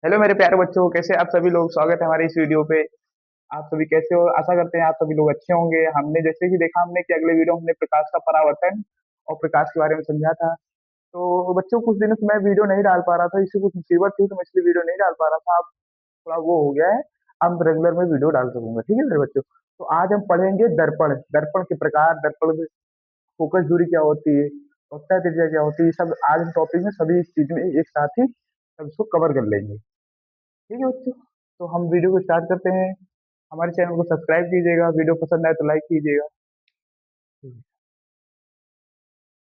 Hello मेरे प्यारे बच्चों, कैसे आप सभी लोग। स्वागत है हमारे इस वीडियो पे। आप सभी कैसे हो? आशा करते हैं आप सभी लोग अच्छे होंगे। हमने जैसे कि देखा हमने कि अगले वीडियो हमने प्रकाश का परावर्तन और प्रकाश के बारे में समझा था। तो बच्चों कुछ दिनों से मैं वीडियो नहीं डाल पा रहा था, इससे कुछ मुसीबत थी तो मैं इसलिए वीडियो नहीं डाल पा रहा था। अब थोड़ा वो हो गया है। अब रेगुलर में वीडियो डाल सकूंगा, ठीक है मेरे बच्चों। तो आज हम पढ़ेंगे दर्पण, दर्पण के प्रकार, दर्पण में फोकस दूरी क्या होती है, वक्रता त्रिज्या क्या होती है, ये सब आज हम टॉपिक में सभी चीज में एक साथ ही सब इसको कवर कर लेंगे। ठीक है बच्चों, तो हम वीडियो को स्टार्ट करते हैं। हमारे चैनल को सब्सक्राइब कीजिएगा, वीडियो पसंद आए तो लाइक कीजिएगा।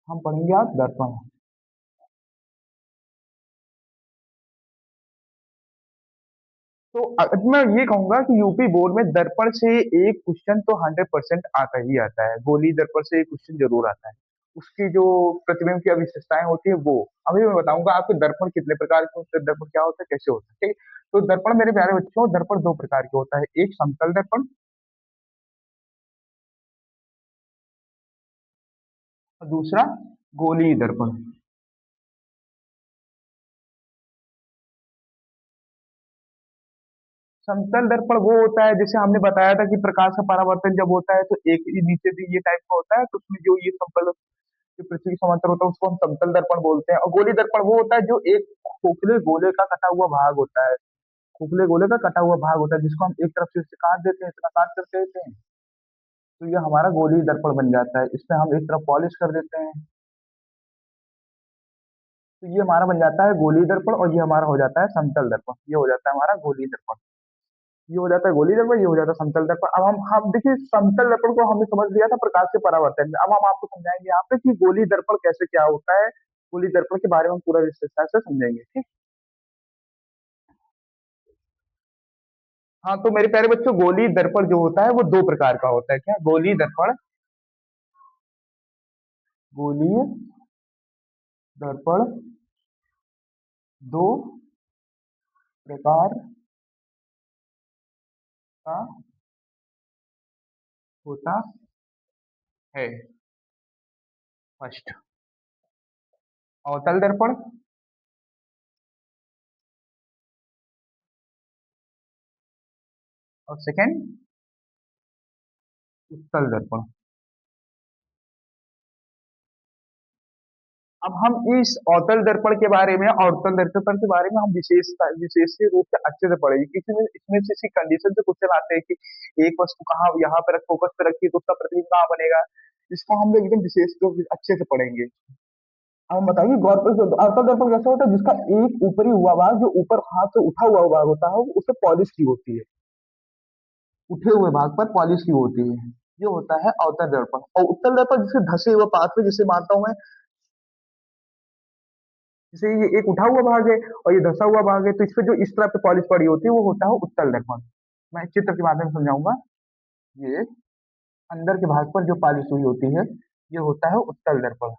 हम पढ़ेंगे आज दर्पण। तो मैं ये कहूंगा कि यूपी बोर्ड में दर्पण से एक क्वेश्चन तो 100% आता ही आता है। गोली दर्पण से एक क्वेश्चन जरूर आता है। उसकी जो प्रतिबिंब की विशेषताएं होती है वो अभी मैं बताऊंगा आपके। दर्पण कितने प्रकार के होते हैं, दर्पण क्या होता है, कैसे होता है, ठीक है। तो दर्पण मेरे प्यारे बच्चों, दर्पण दो प्रकार के होता है। एक समतल दर्पण और दूसरा गोलीय दर्पण। समतल दर्पण वो होता है जैसे हमने बताया था कि प्रकाश का परावर्तन जब होता है तो एक ही नीचे से ये टाइप का होता है, तो उसमें जो ये समतल जो पृथ्वी के समांतर होता है उसको हम समतल दर्पण बोलते हैं। और गोली दर्पण वो होता है जो एक खोखले गोले का कटा हुआ भाग होता है। खोखले गोले का कटा हुआ भाग होता है जिसको हम एक तरफ से उससे काट देते हैं, इतना काट करके देते हैं, तो ये हमारा गोली दर्पण बन जाता है। इसमें हम एक तरफ पॉलिश कर देते हैं, तो ये हमारा बन जाता है गोली दर्पण। और ये हमारा हो जाता है समतल दर्पण, ये हो जाता है हमारा गोली दर्पण। ये हो जाता है गोली दर्पण, ये हो जाता है समतल दर्पण। अब हम देखिए समतल दर्पण को हमने समझ लिया था प्रकाश के परावर्तन में। अब हम आपको समझाएंगे यहाँ पे कि गोली दर्पण कैसे क्या होता है। गोली दर्पण के बारे में हम पूरा विस्तार से समझेंगे, ठीक। हाँ, तो मेरे प्यारे बच्चों गोली दर्पण जो होता है वो दो प्रकार का होता है। क्या गोली दर्पण? गोलीय दर्पण दो प्रकार का होता है। फर्स्ट अवतल दर्पण और सेकंड उत्तल दर्पण। अब हम इस अवतल दर्पण के बारे में और उत्तल दर्पण के बारे में हम विशेष रूप से अच्छे से पढ़ेंगे, क्योंकि इसमें इसमें से इसी कंडीशन से क्वेश्चन आते हैं कि एक वस्तु कहाँ यहाँ पर फोकस पे रखी है तो उसका प्रतिबिंब कहाँ बनेगा। इसको हम लोग एकदम विशेष रूप से अच्छे से पढ़ेंगे। अब हम बताइए गौर पर, अवतल दर्पण कैसा होता है जिसका एक ऊपरी हुआ भाग जो ऊपर हाथ से उठा हुआ भाग होता है वो उसे पॉलिश की होती है। उठे हुए भाग पर पॉलिश की होती है, ये होता है अवतल दर्पण। और उत्तल दर्पण जिसे धसे हुए पात्र में, जिसे मानता हूं मैं, जैसे ये एक उठा हुआ भाग है और ये धसा हुआ भाग है, तो इस पे जो इस तरह पे पॉलिश पड़ी होती है वो होता है उत्तल दर्पण। मैं चित्र के माध्यम से समझाऊंगा। ये अंदर के भाग पर जो पॉलिश हुई होती है ये होता है उत्तल दर्पण।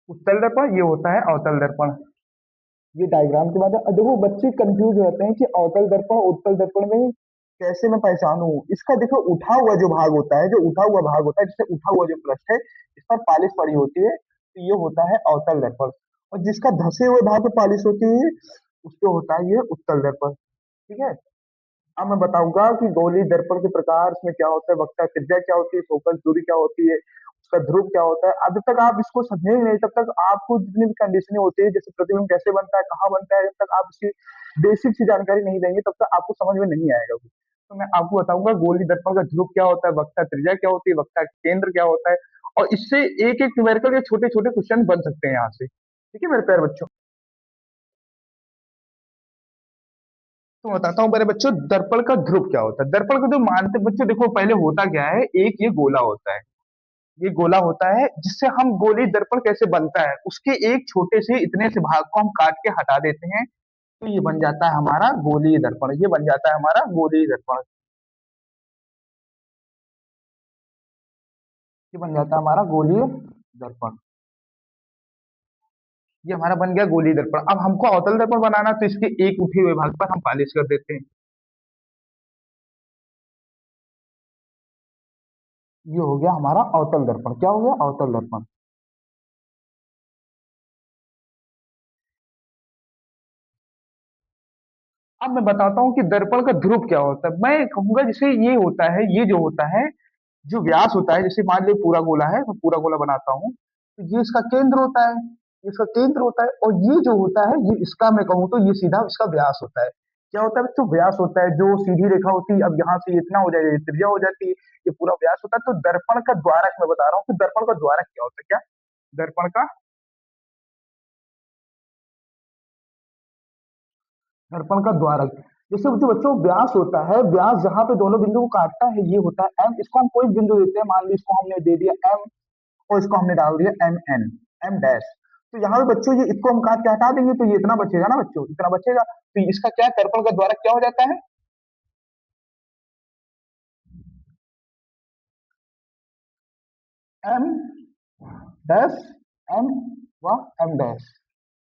उत्तल दर्पण ये होता है अवतल दर्पण। ये डायग्राम के बाद देखो बच्चे कंफ्यूज रहते हैं कि अवतल दर्पण और उत्तल दर्पण में कैसे मैं पहचानूं। इसका देखो उठा हुआ जो भाग होता है, जो उठा हुआ भाग होता है, जिससे उठा हुआ जो पृष्ठ है इस पर पॉलिश पड़ी होती है, तो ये होता है अवतल दर्पण। और जिसका धसे हुए भाग पर पॉलिश होती है उस पे होता है ये उत्तल दर्पण, ठीक है। अब मैं बताऊंगा कि गोली दर्पण के प्रकार, इसमें क्या होता है, वक्रता त्रिज्या क्या होती है, फोकस दूरी क्या होती है, उसका ध्रुव क्या होता है। अब जब तक आप इसको समझेंगे नहीं तब तक आपको जितनी भी कंडीशनें होती है, जैसे प्रतिबिंब कैसे बनता है, कहाँ बनता है, जब तक आप इसकी बेसिक सी जानकारी नहीं देंगे तब तक आपको समझ में नहीं आएगा कुछ। तो मैं आपको बताऊंगा गोली दर्पण का ध्रुव क्या होता है, वक्रता त्रिज्या क्या होती है, वक्रता केंद्र क्या होता है। और इससे एक एक न्यूमेरिकल के छोटे छोटे क्वेश्चन बन सकते हैं यहाँ से, ठीक है मेरे प्यारे बच्चों। तो बताता हूँ मेरे बच्चों दर्पण का ध्रुव क्या होता है। दर्पण का जो मानते बच्चों, देखो पहले होता क्या है, एक ये गोला होता है। ये गोला होता है जिससे हम गोली दर्पण कैसे बनता है, उसके एक छोटे से इतने से भाग को हम काट के हटा देते हैं, तो ये बन जाता है हमारा गोलीय दर्पण। ये बन जाता है हमारा गोलीय दर्पण। ये बन जाता है हमारा गोलीय दर्पण। ये हमारा बन गया गोलीय दर्पण। अब हमको अवतल दर्पण बनाना, तो इसके एक उठे हुए भाग पर हम पालिश कर देते हैं। ये हो गया हमारा अवतल दर्पण। क्या हो गया? अवतल दर्पण। अब मैं बताता हूँ कि दर्पण का ध्रुव क्या होता है। मैं कहूंगा जैसे ये होता है, ये जो होता है, जो व्यास होता है, जैसे मान लीजिए पूरा गोला है, मैं पूरा गोला बनाता हूँ, तो ये इसका केंद्र होता है, ये इसका केंद्र होता है, और ये जो होता है, ये इसका मैं कहूँ तो ये सीधा इसका व्यास होता है। क्या होता है बच्चों? व्यास होता है, जो सीधी रेखा होती है, अब यहाँ से ये इतना हो जाएगा, ये त्रिज्या हो जाती है, ये पूरा व्यास होता है। तो दर्पण का द्वारक मैं बता रहा हूँ कि दर्पण का द्वारक क्या होता है। क्या दर्पण का दर्पण का द्वारक, जैसे जो बच्चों व्यास होता है, व्यास जहां पे दोनों बिंदु को काटता है, ये होता है एम। इसको हम कोई बिंदु देते हैं, मान ली इसको हमने दे दिया एम, और इसको हमने डाल दिया एम एन, एम डैश। तो यहाँ पे बच्चों ये इसको हम काट के हटा देंगे, तो ये इतना बचेगा ना बच्चों, इतना बचेगा। तो इसका क्या दर्पण का द्वारक क्या हो जाता है? एम डैश एम व एम डैश,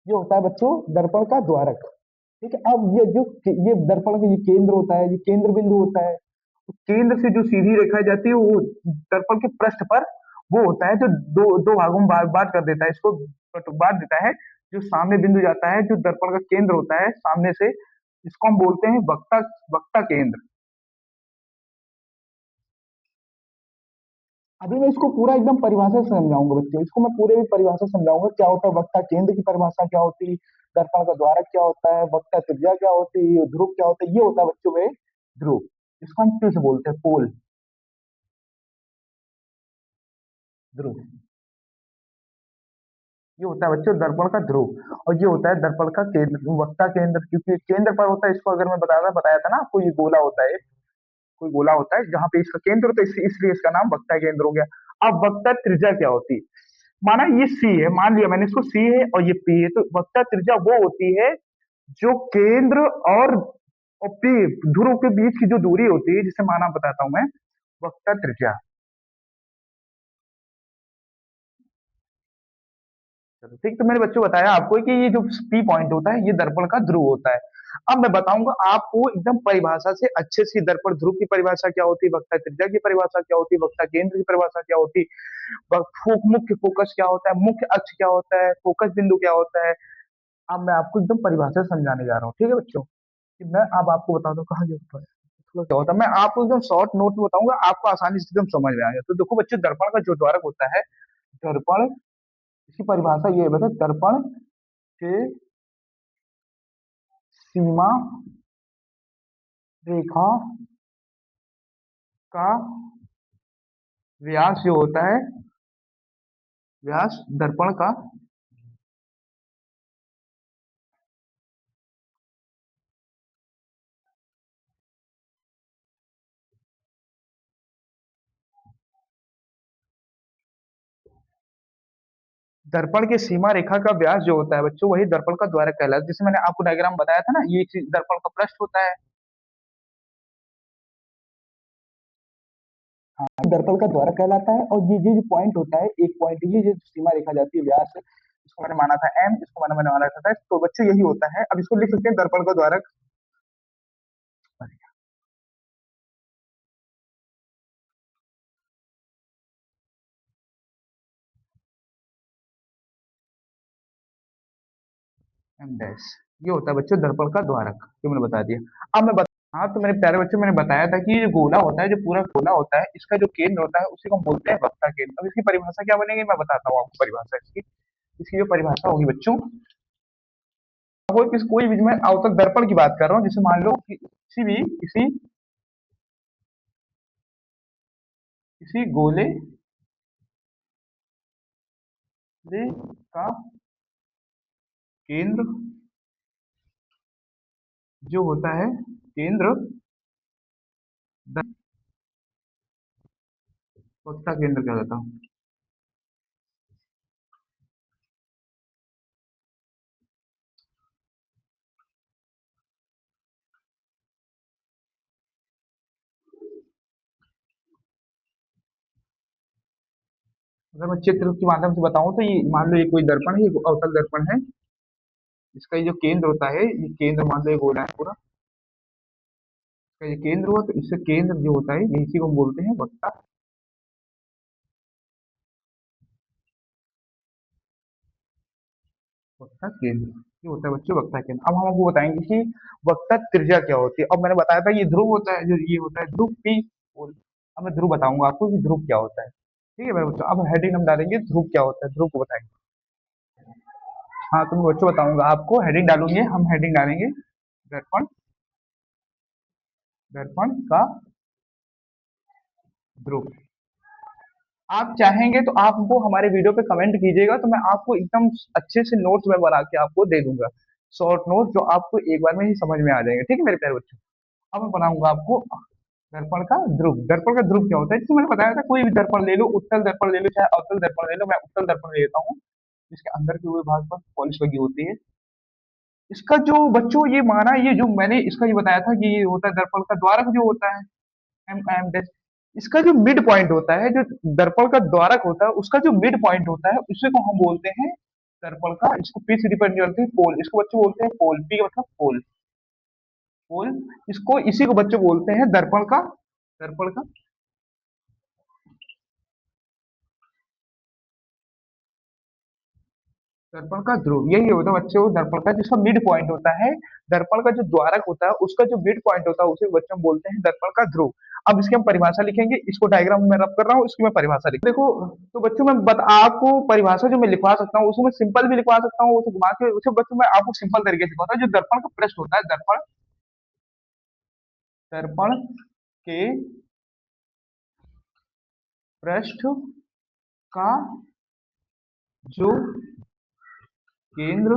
ये होता है बच्चों दर्पण का द्वारक। ठीक है, अब ये जो ये दर्पण का ये केंद्र होता है, ये केंद्र बिंदु होता है। तो केंद्र से जो सीधी रेखा जाती है, वो दर्पण के पृष्ठ पर वो होता है, जो दो दो भागों में बांट कर देता है, इसको बांट देता है। जो सामने बिंदु जाता है, जो दर्पण का केंद्र होता है सामने से, इसको हम बोलते हैं वक्ता, वक्ता केंद्र। अभी मैं इसको पूरा एकदम परिभाषा से समझाऊंगा बच्चों, इसको मैं पूरे भी परिभाषा समझाऊंगा, क्या होता है वक्ता केंद्र की परिभाषा क्या होती है, दर्पण का द्वारक क्या होता है, वक्ता त्रिज्या क्या होती है, ध्रुव क्या होता है। ये होता है बच्चों में ध्रुव, इसको हम किस बोलते हैं? पोल, ध्रुव। ये होता है बच्चों दर्पण का ध्रुव, और ये होता है दर्पण का केंद्र, वक्ता केंद्र, क्योंकि केंद्र पर होता है। इसको अगर मैं बताया बताया था ना आपको, ये गोला होता है, कोई गोला होता है जहां पे इसका केंद्र होता है, इसलिए इसका नाम वक्ता केंद्र हो गया। अब वक्ता त्रिज्या क्या होती है? माना ये सी है, मान लिया मैंने इसको सी है और ये पी है, तो वक्ता त्रिज्या वो होती है जो केंद्र और पी, ध्रुव के बीच की जो दूरी होती है, जिसे माना बताता हूं मैं, वक्ता त्रिज्या। चलो ठीक, तो मैंने बच्चों बताया आपको कि ये जो पी पॉइंट होता है, ये दर्पण का ध्रुव होता है। अब मैं बताऊंगा आपको एकदम परिभाषा से अच्छे से, दर्पण ध्रुव की परिभाषा क्या होती है, वक्ता त्रिज्या की परिभाषा क्या होती है, वक्ता केंद्र की परिभाषा क्या होती है, मुख्य फोकस क्या होता है, मुख्य अक्ष क्या होता है, फोकस बिंदु क्या होता है। अब मैं आपको एकदम परिभाषा से समझाने जा रहा हूँ, ठीक है बच्चों? कि मैं अब आपको बता दूं कहाँ गिरता है, थोड़ा क्या होता है, मैं आपको एकदम शॉर्ट नोट में बताऊंगा, आपको आसानी से एकदम समझ में आएगा। तो देखो बच्चों, दर्पण का जो द्वारक होता है, दर्पण, इसकी परिभाषा ये है बता, दर्पण के सीमा रेखा का व्यास जो होता है, व्यास दर्पण का, दर्पण की सीमा रेखा का व्यास जो होता है बच्चों, वही दर्पण का द्वारक कहलाता है। जैसे मैंने आपको डायग्राम बताया था ना, ये दर्पण का पृष्ठ होता है। हाँ, दर्पण का द्वारक कहलाता है, और ये जो पॉइंट होता है, एक पॉइंट, ये जो सीमा रेखा जाती है व्यास, इसको मैंने माना था एम, इसको मैंने माना था, तो बच्चों यही होता है। अब इसको लिख सकते हैं दर्पण का द्वारक। एम डैश, ये होता है बच्चों दर्पण का द्वारक, जो मैंने बता दिया। अब मैं हाँ, तो मेरे प्यारे बच्चों, मैंने बताया था कि ये जो गोला होता है, जो पूरा गोला होता है, इसका जो केंद्र होता है, उसी को हम बोलते हैं वक्ता केंद्र। अब इसकी परिभाषा क्या बनेगी, मैं बताता हूँ आपको परिभाषा इसकी। इसकी जो परिभाषा होगी बच्चों, कोई भी, मैं अवतल दर्पण की बात कर रहा हूँ, जैसे मान लो कि किसी गोले ले का केंद्र जो होता है, केंद्र वक्ता केंद्र कहलाता हूँ। अगर मैं चित्र के माध्यम से बताऊं, तो ये मान लो ये कोई दर्पण है, ये अवतल दर्पण है। इसका ये जो केंद्र होता है, ये केंद्र मान लो ये गोला है पूरा, इसका ये केंद्र हुआ, तो इससे केंद्र जो होता है, ये इसी को हम बोलते हैं वक्ता, वक्ता केंद्र। ये होता है बच्चों वक्ता केंद्र। अब हम आपको बताएंगे कि वक्ता त्रिज्या क्या होती है। अब मैंने बताया था ये ध्रुव होता है, जो ये होता है ध्रुव पी पोल। अब मैं ध्रुव बताऊंगा आपको कि ध्रुव क्या होता है। ठीक है मेरे बच्चों, अब हेडिंग हम डालेंगे ध्रुव क्या होता है, ध्रुव को बताएंगे। हाँ तो मैं बच्चों बताऊंगा आपको, हेडिंग डालूंगे, हम हेडिंग डालेंगे दर्पण, दर्पण का ध्रुव। आप चाहेंगे तो आप हमको हमारे वीडियो पे कमेंट कीजिएगा, तो मैं आपको एकदम अच्छे से नोट्स में बना के आपको दे दूंगा, शॉर्ट नोट जो आपको एक बार में ही समझ में आ जाएंगे। ठीक है मेरे प्यारे बच्चों, अब मैं बनाऊंगा आपको दर्पण का ध्रुव। दर्पण का ध्रुव क्या होता है, जैसे मैंने बताया था, कोई भी दर्पण ले लो, उत्तल दर्पण ले लो चाहे अवतल दर्पण ले लो, मैं उत्तल दर्पण ले लेता हूँ, जिसके अंदर के हुए भाग पर पॉलिश लगी होती है। इसका जो बच्चों ये माना, ये जो मैंने इसका ये बताया था कि ये होता है दर्पण का द्वारक जो होता है, एम एम डैश। इसका जो मिड पॉइंट होता है, जो दर्पण का द्वारक होता है, उसका जो मिड पॉइंट होता है, उसी को हम बोलते हैं दर्पण का, इसको पी से रिप्रेजेंट करते हैं पोल, इसको बच्चे बोलते हैं पोल, पी का मतलब पोल, पोल। इसको इसी को बच्चे बोलते हैं दर्पण का, दर्पण का, दर्पण का ध्रुव। यही होता है बच्चों दर्पण का, जिसका मिड पॉइंट होता है, दर्पण का जो द्वारक होता है उसका जो मिड पॉइंट होता है, उसे बच्चों हम बोलते हैं दर्पण का ध्रुव। अब इसकी हम परिभाषा लिखेंगे, इसको डायग्राम में रब कर रहा हूँ, इसकी मैं परिभाषा लिख देखो। तो बच्चों मैं आपको परिभाषा जो मैं लिखवा सकता हूँ, उसको मैं सिंपल भी लिखवा सकता हूँ, उसे घुमा के, उसे बच्चों मैं आपको सिंपल तरीके से बताऊँ। जो दर्पण का पृष्ठ होता है, दर्पण, दर्पण के पृष्ठ का जो केंद्र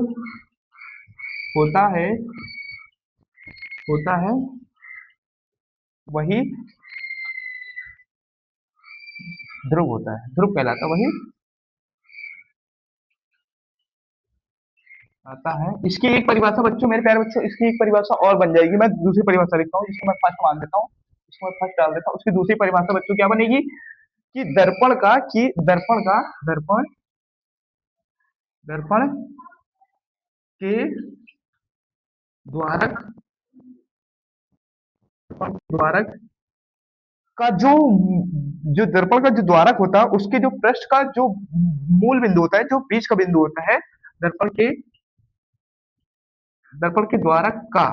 होता है, होता है वही ध्रुव होता है, ध्रुव कहलाता है, वही आता है। इसकी एक परिभाषा बच्चों, मेरे प्यारे बच्चों, इसकी एक परिभाषा और बन जाएगी। मैं दूसरी परिभाषा लिखता हूँ, जिसको मैं फर्स्ट मान देता हूँ, इसको मैं फर्स्ट डाल देता हूँ। उसकी दूसरी परिभाषा बच्चों क्या बनेगी, कि दर्पण का, कि दर्पण का, दर्पण, दर्पण के द्वारक, द्वारक का जो दर्पण का जो द्वारक होता है, उसके जो पृष्ठ का जो मूल बिंदु होता है, जो बीच का बिंदु होता है, दर्पण के, दर्पण के द्वारक का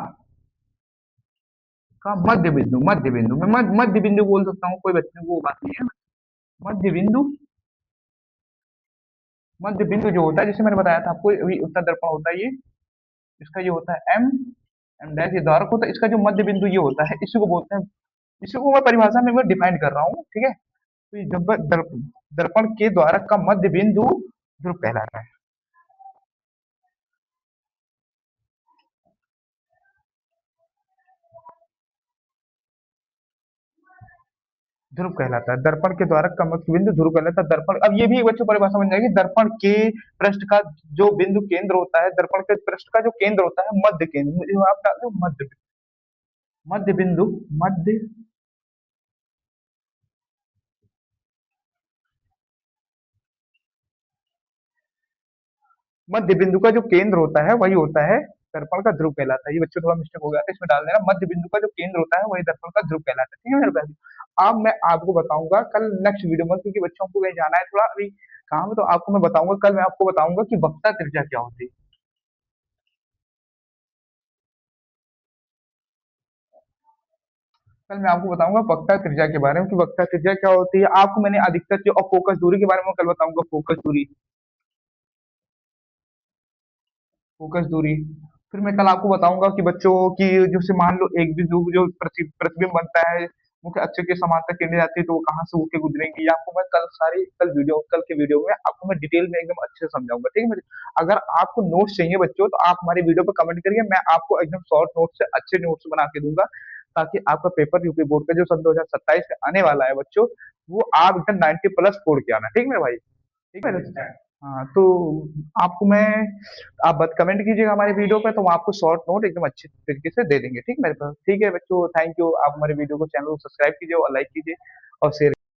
मध्य बिंदु, मध्य बिंदु, मैं मध्य बिंदु बोल सकता हूँ, कोई बच्चे को बात नहीं है। मध्य बिंदु, मध्य बिंदु जो होता है, जैसे मैंने बताया था आपको, अभी उत्तर दर्पण होता है ये, इसका ये होता है एम, एम डैश ये द्वारक होता है, इसका जो मध्य बिंदु ये होता है, इसी को बोलते हैं, इसी को मैं परिभाषा में मैं डिफाइन कर रहा हूँ। ठीक है, तो ये जब दर्पण के द्वारक का मध्य बिंदु ध्रुव कहलाता है, ध्रुव कहलाता है। दर्पण के द्वारक का मुख्य बिंदु ध्रुव कहलाता है। दर्पण, अब ये भी एक बच्चों परिभाषा बन जाएगी, दर्पण के पृष्ठ का जो बिंदु केंद्र होता है, दर्पण के पृष्ठ का जो केंद्र होता है, मध्य केंद्र, मुझे आप डाल दो मध्य, मध्य बिंदु, मध्य, मध्य बिंदु का जो केंद्र होता है वही होता है दर्पण का ध्रुव कहलाता है। ये बच्चों थोड़ा मिस्टेक हो गया था, इसमें डाल देना, मध्य बिंदु का जो केंद्र होता है वही दर्पण का ध्रुव कहलाता है। ठीक है मेरे प्यारे, अब मैं आपको बताऊंगा कल नेक्स्ट वीडियो में, क्योंकि बच्चों को कहीं जाना है थोड़ा अभी काम है, तो आपको मैं बताऊंगा, कल मैं आपको बताऊंगा कि वक्ता त्रिज्या क्या होती है। कल मैं आपको बताऊंगा वक्ता त्रिज्या के बारे में, कि वक्ता त्रिज्या क्या होती है। आपको मैंने अधिकतर जो, और फोकस दूरी के बारे में कल बताऊंगा, फोकस दूरी, फोकस दूरी। फिर मैं कल आपको बताऊंगा कि बच्चों की, जो से मान लो एक बिंदु जो प्रतिबिंब बनता है, मुख्य अक्ष के समांतर किरणें जाती है, तो वो कहाँ से होके गुजरेंगी, ये आपको मैं कल सारी, कल के वीडियो में आपको मैं डिटेल में एकदम अच्छे से समझाऊंगा। ठीक है मेरे, अगर आपको नोट्स चाहिए बच्चों, तो आप हमारे वीडियो पर कमेंट करिए, मैं आपको एकदम शॉर्ट नोट्स से अच्छे नोट्स बना के दूंगा, ताकि आपका पेपर यूपी बोर्ड का जो सन 2027 में आने वाला है बच्चों, वो आप एकदम 90 प्लस स्कोर के आना। ठीक है मेरे भाई, ठीक है। हाँ तो आपको मैं, आप बस कमेंट कीजिएगा हमारे वीडियो पे, तो हम आपको शॉर्ट नोट एकदम अच्छे तरीके से दे देंगे। ठीक है मेरे पास, ठीक है बच्चों, थैंक यू। आप हमारे वीडियो को, चैनल को सब्सक्राइब कीजिए और लाइक कीजिए और शेयर